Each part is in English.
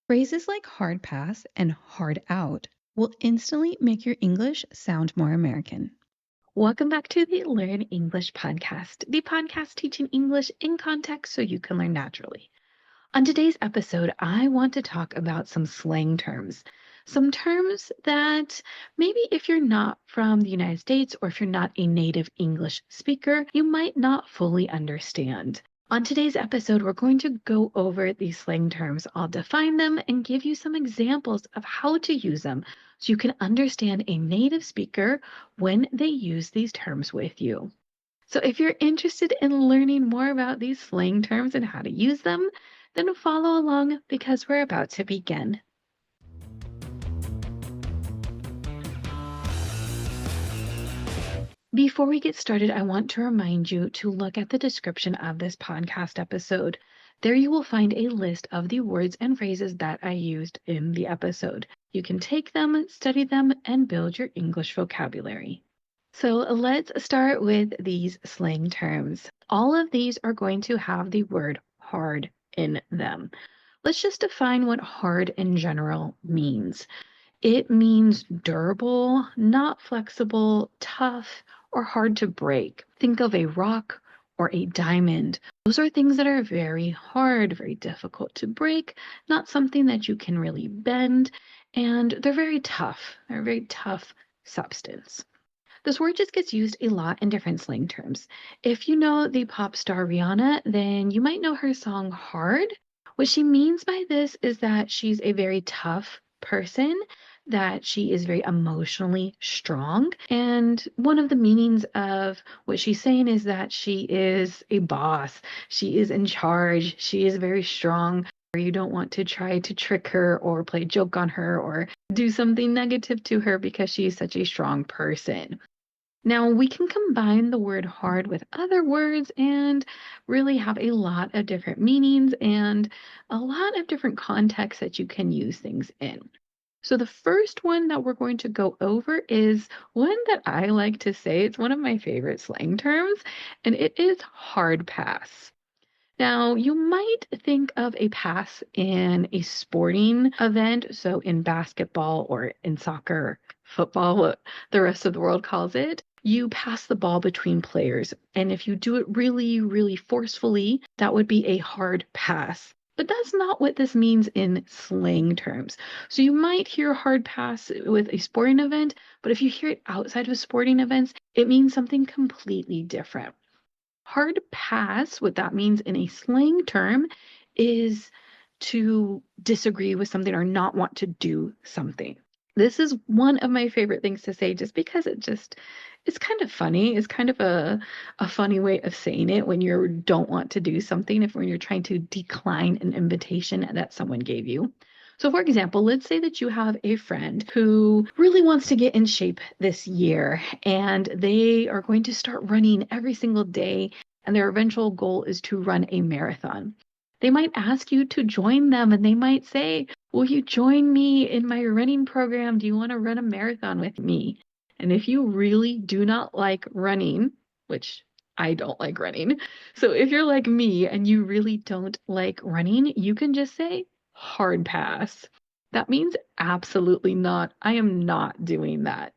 Phrases like hard pass and hard out will instantly make your English sound more American. Welcome back to the Learn English podcast, the podcast teaching English in context so you can learn naturally. On today's episode, I want to talk about some slang terms. Some terms that maybe if you're not from the United States or if you're not a native English speaker, you might not fully understand. On today's episode, we're going to go over these slang terms. I'll define them and give you some examples of how to use them so you can understand a native speaker when they use these terms with you. So if you're interested in learning more about these slang terms and how to use them, then follow along because we're about to begin. Before we get started, I want to remind you to look at the description of this podcast episode. There you will find a list of the words and phrases that I used in the episode. You can take them, study them, and build your English vocabulary. So let's start with these slang terms. All of these are going to have the word hard in them. Let's just define what hard in general means. It means durable, not flexible, tough, or hard to break. Think of a rock or a diamond. Those are things that are very hard, very difficult to break, not something that you can really bend, and they're very tough. They're a very tough substance. This word just gets used a lot in different slang terms. If you know the pop star Rihanna, then you might know her song Hard. What she means by this is that she's a very tough person, that she is very emotionally strong. And one of the meanings of what she's saying is that she is a boss. She is in charge. She is very strong. You don't want to try to trick her or play a joke on her or do something negative to her because she is such a strong person. Now, we can combine the word hard with other words and really have a lot of different meanings and a lot of different contexts that you can use things in. So, the first one that we're going to go over is one that I like to say, it's one of my favorite slang terms, and it is hard pass. Now, you might think of a pass in a sporting event, so in basketball or in soccer, football, what the rest of the world calls it. You pass the ball between players, and if you do it really, really forcefully, that would be a hard pass. But that's not what this means in slang terms. So you might hear hard pass with a sporting event, but if you hear it outside of sporting events, it means something completely different. Hard pass, what that means in a slang term, is to disagree with something or not want to do something. This is one of my favorite things to say just because it's kind of funny. It's kind of a funny way of saying it when you don't want to do something, if when you're trying to decline an invitation that someone gave you. So, for example, let's say that you have a friend who really wants to get in shape this year and they are going to start running every single day, and their eventual goal is to run a marathon. They might ask you to join them and they might say, will you join me in my running program? Do you want to run a marathon with me? And if you really do not like running, which I don't like running, so if you're like me and you really don't like running, you can just say, hard pass. That means absolutely not. I am not doing that.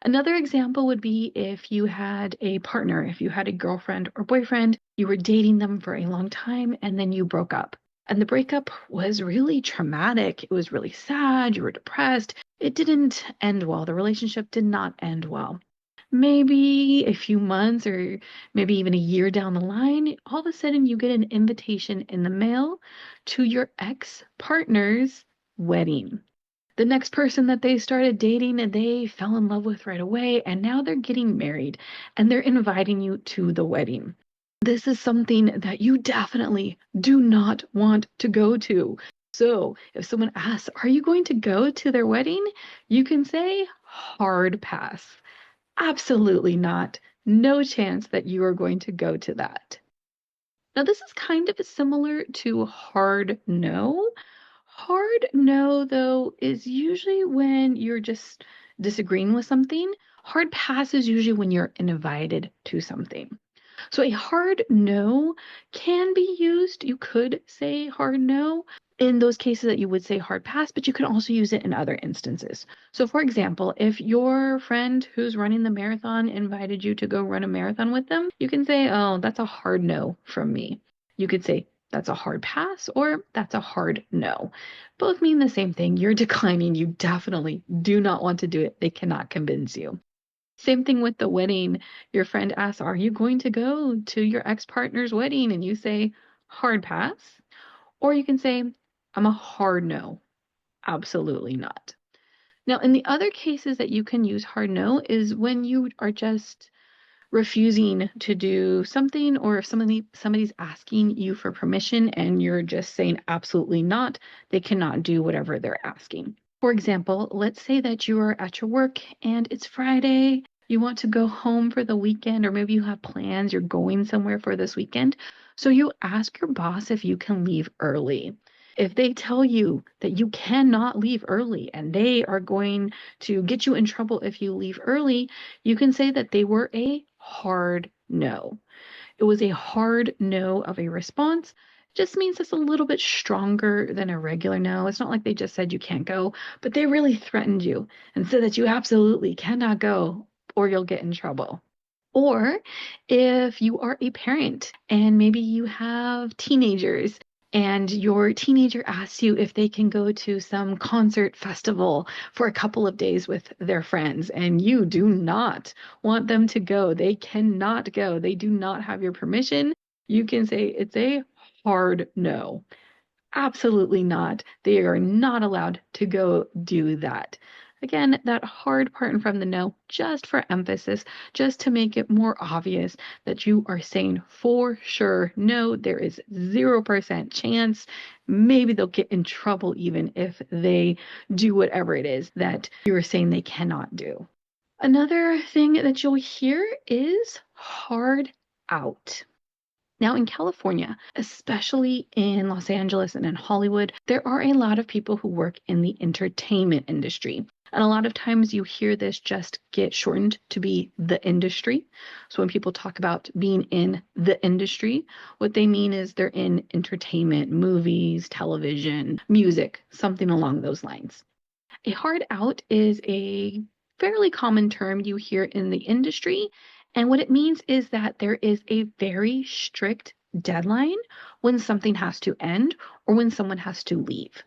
Another example would be if you had a partner, if you had a girlfriend or boyfriend, you were dating them for a long time and then you broke up. And the breakup was really traumatic. It was really sad. You were depressed. It didn't end well. The relationship did not end well. Maybe a few months or maybe even a year down the line, all of a sudden you get an invitation in the mail to your ex partner's wedding. The next person that they started dating and they fell in love with right away, and now they're getting married and they're inviting you to the wedding. This is something that you definitely do not want to go to. So if someone asks, are you going to go to their wedding? You can say, hard pass. Absolutely not. No chance that you are going to go to that. Now, this is kind of similar to hard no. Hard no, though, is usually when you're just disagreeing with something. Hard pass is usually when you're invited to something. So a hard no can be used. You could say hard no in those cases that you would say hard pass, but you can also use it in other instances. So, for example, if your friend who's running the marathon invited you to go run a marathon with them, you can say, oh, that's a hard no from me. You could say, that's a hard pass or that's a hard no. Both mean the same thing. You're declining. You definitely do not want to do it. They cannot convince you. Same thing with the wedding. Your friend asks, are you going to go to your ex-partner's wedding? And you say, hard pass. Or you can say, I'm a hard no. Absolutely not. Now, in the other cases that you can use hard no is when you are just refusing to do something, or if somebody's asking you for permission and you're just saying absolutely not, they cannot do whatever they're asking. For example, let's say that you are at your work and it's Friday, you want to go home for the weekend, or maybe you have plans, you're going somewhere for this weekend. So you ask your boss if you can leave early. If they tell you that you cannot leave early and they are going to get you in trouble if you leave early, you can say that they were a hard no. It was a hard no of a response. Just means it's a little bit stronger than a regular no. It's not like they just said you can't go, but they really threatened you and said that you absolutely cannot go or you'll get in trouble. Or if you are a parent and maybe you have teenagers and your teenager asks you if they can go to some concert festival for a couple of days with their friends, and you do not want them to go, they cannot go, they do not have your permission, you can say it's a hard no. Absolutely not. They are not allowed to go do that. Again, that hard part in front of the no, just for emphasis, just to make it more obvious that you are saying for sure no, there is 0% chance. Maybe they'll get in trouble even if they do whatever it is that you are saying they cannot do. Another thing that you'll hear is hard out. Now, in California, especially in Los Angeles and in Hollywood, there are a lot of people who work in the entertainment industry. And a lot of times you hear this just get shortened to be the industry. So when people talk about being in the industry, what they mean is they're in entertainment, movies, television, music, something along those lines. A hard out is a fairly common term you hear in the industry. And what it means is that there is a very strict deadline when something has to end or when someone has to leave.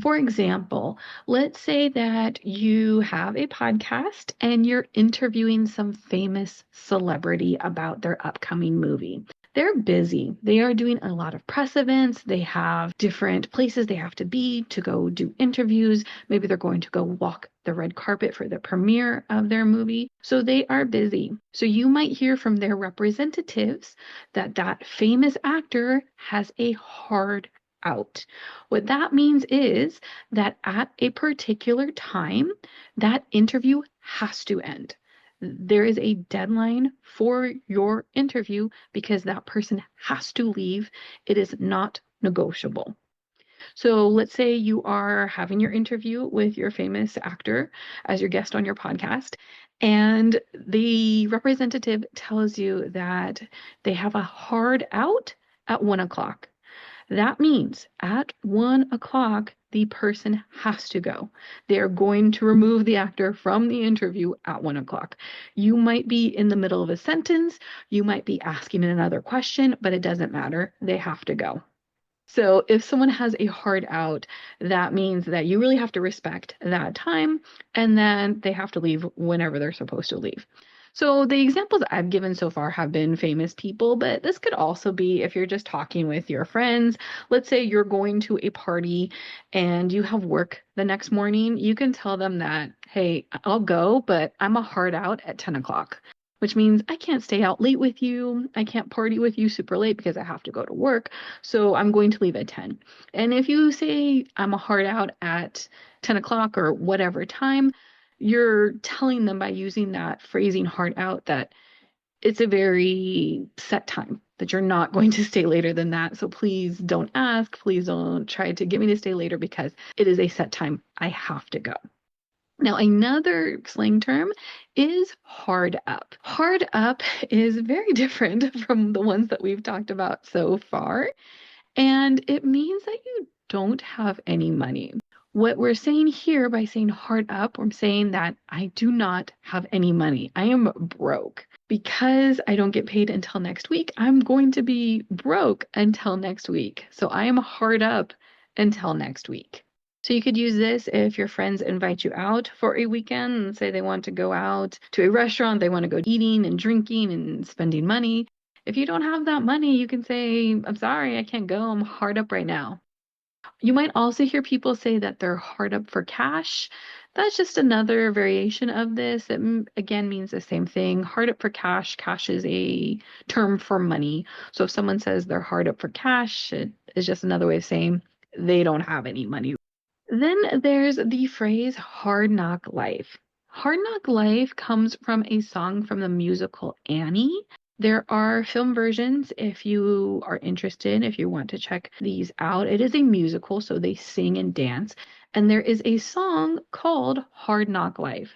For example, let's say that you have a podcast and you're interviewing some famous celebrity about their upcoming movie. They're busy. They are doing a lot of press events. They have different places they have to be to go do interviews. Maybe they're going to go walk the red carpet for the premiere of their movie. So they are busy. So you might hear from their representatives that that famous actor has a hard out. What that means is that at a particular time, that interview has to end. There is a deadline for your interview because that person has to leave. It is not negotiable. So let's say you are having your interview with your famous actor as your guest on your podcast, and the representative tells you that they have a hard out at 1 o'clock. That means at 1 o'clock, the person has to go. They're going to remove the actor from the interview at 1 o'clock. You might be in the middle of a sentence, you might be asking another question, but it doesn't matter. They have to go. So if someone has a hard out, that means that you really have to respect that time, and then they have to leave whenever they're supposed to leave. So the examples I've given so far have been famous people, but this could also be if you're just talking with your friends. Let's say you're going to a party and you have work the next morning. You can tell them that, hey, I'll go, but I'm a hard out at 10 o'clock, which means I can't stay out late with you. I can't party with you super late because I have to go to work. So I'm going to leave at 10. And if you say I'm a hard out at 10 o'clock or whatever time, you're telling them by using that phrasing hard out that it's a very set time, that you're not going to stay later than that. So please don't ask. Please don't try to get me to stay later because it is a set time. I have to go. Now, another slang term is hard up. Hard up is very different from the ones that we've talked about so far, and it means that you don't have any money. What we're saying here by saying hard up, we're saying that I do not have any money. I am broke. Because I don't get paid until next week, I'm going to be broke until next week. So I am hard up until next week. So you could use this if your friends invite you out for a weekend and say they want to go out to a restaurant, they want to go eating and drinking and spending money. If you don't have that money, you can say, I'm sorry, I can't go. I'm hard up right now. You might also hear people say that they're hard up for cash. That's just another variation of this. It again means the same thing. Hard up for cash. Cash is a term for money. So if someone says they're hard up for cash, it is just another way of saying they don't have any money. Then there's the phrase hard knock life. Hard knock life comes from a song from the musical Annie. There are film versions if you are interested, if you want to check these out. It is a musical, so they sing and dance. And there is a song called Hard Knock Life.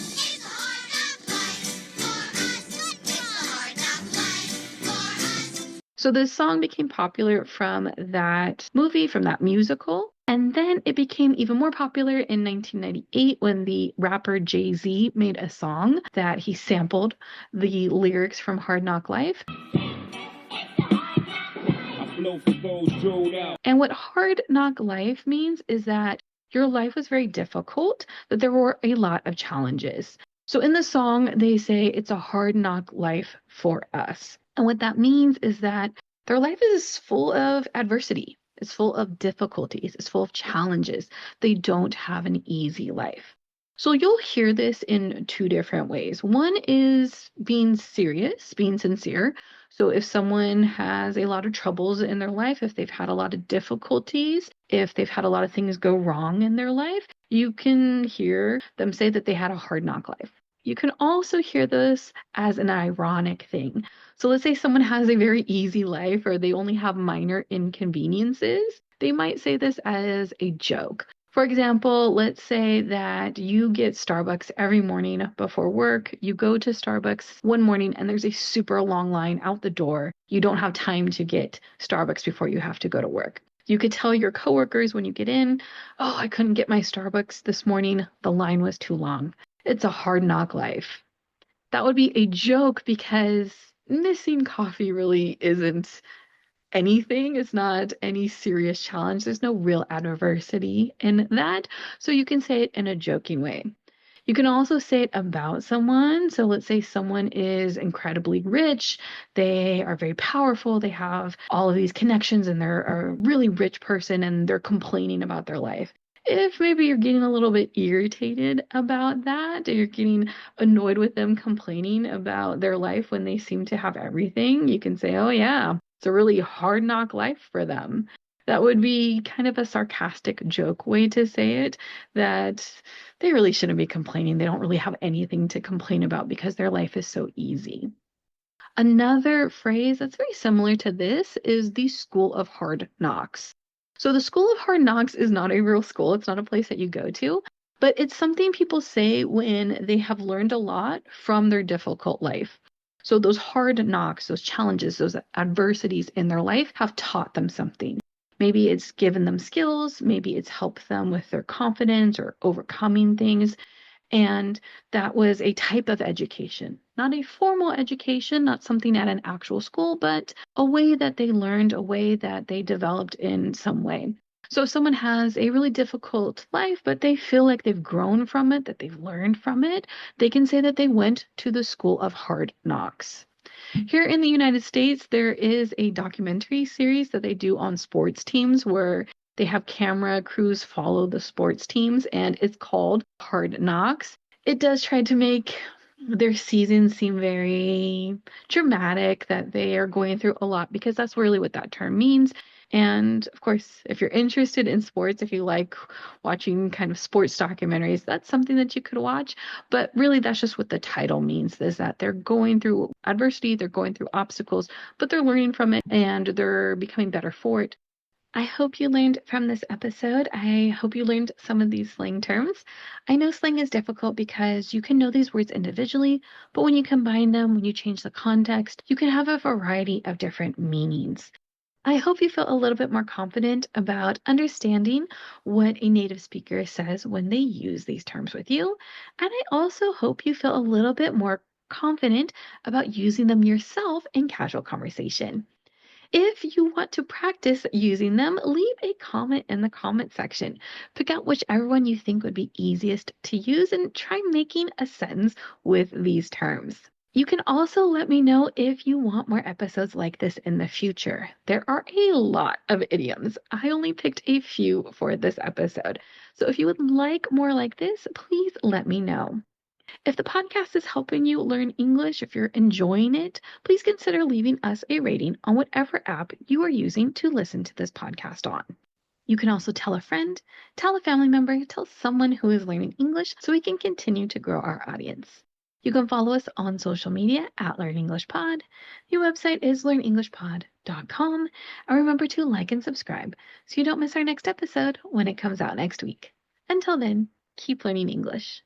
So this song became popular from that movie, from that musical. And then it became even more popular in 1998 when the rapper Jay-Z made a song that he sampled the lyrics from Hard Knock Life. And what Hard Knock Life means is that your life was very difficult, that there were a lot of challenges. So in the song, they say it's a hard knock life for us. And what that means is that their life is full of adversity. It's full of difficulties. It's full of challenges. They don't have an easy life. So you'll hear this in two different ways. One is being serious, being sincere. So if someone has a lot of troubles in their life, if they've had a lot of difficulties, if they've had a lot of things go wrong in their life, you can hear them say that they had a hard knock life. You can also hear this as an ironic thing. So let's say someone has a very easy life or they only have minor inconveniences. They might say this as a joke. For example, let's say that you get Starbucks every morning before work. You go to Starbucks one morning and there's a super long line out the door. You don't have time to get Starbucks before you have to go to work. You could tell your coworkers when you get in, oh, I couldn't get my Starbucks this morning. The line was too long. It's a hard knock life. That would be a joke because missing coffee really isn't anything. It's not any serious challenge. There's no real adversity in that. So you can say it in a joking way. You can also say it about someone. So let's say someone is incredibly rich. They are very powerful. They have all of these connections and they're a really rich person and they're complaining about their life. If maybe you're getting a little bit irritated about that, or you're getting annoyed with them complaining about their life when they seem to have everything, you can say, oh, yeah, it's a really hard knock life for them. That would be kind of a sarcastic joke way to say it, that they really shouldn't be complaining. They don't really have anything to complain about because their life is so easy. Another phrase that's very similar to this is the School of Hard Knocks. So the School of Hard Knocks is not a real school. It's not a place that you go to, but it's something people say when they have learned a lot from their difficult life. So those hard knocks, those challenges, those adversities in their life have taught them something. Maybe it's given them skills, maybe it's helped them with their confidence or overcoming things. And that was a type of education, not a formal education, not something at an actual school, but a way that they learned, a way that they developed in some way. So if someone has a really difficult life, but they feel like they've grown from it, that they've learned from it, they can say that they went to the School of Hard Knocks. Here in the United States, there is a documentary series that they do on sports teams where they have camera crews follow the sports teams, and it's called Hard Knocks. It does try to make their season seem very dramatic, that they are going through a lot, because that's really what that term means. And of course, if you're interested in sports, if you like watching kind of sports documentaries, that's something that you could watch. But really, that's just what the title means, is that they're going through adversity, they're going through obstacles, but they're learning from it and they're becoming better for it. I hope you learned from this episode. I hope you learned some of these slang terms. I know slang is difficult because you can know these words individually, but when you combine them, when you change the context, you can have a variety of different meanings. I hope you feel a little bit more confident about understanding what a native speaker says when they use these terms with you. And I also hope you feel a little bit more confident about using them yourself in casual conversation. If you want to practice using them, leave a comment in the comment section. Pick out whichever one you think would be easiest to use and try making a sentence with these terms. You can also let me know if you want more episodes like this in the future. There are a lot of idioms. I only picked a few for this episode. So if you would like more like this, please let me know. If the podcast is helping you learn English, if you're enjoying it, please consider leaving us a rating on whatever app you are using to listen to this podcast on. You can also tell a friend, tell a family member, tell someone who is learning English so we can continue to grow our audience. You can follow us on social media at Learn English Pod. The website is learnenglishpod.com. And remember to like and subscribe so you don't miss our next episode when it comes out next week. Until then, keep learning English.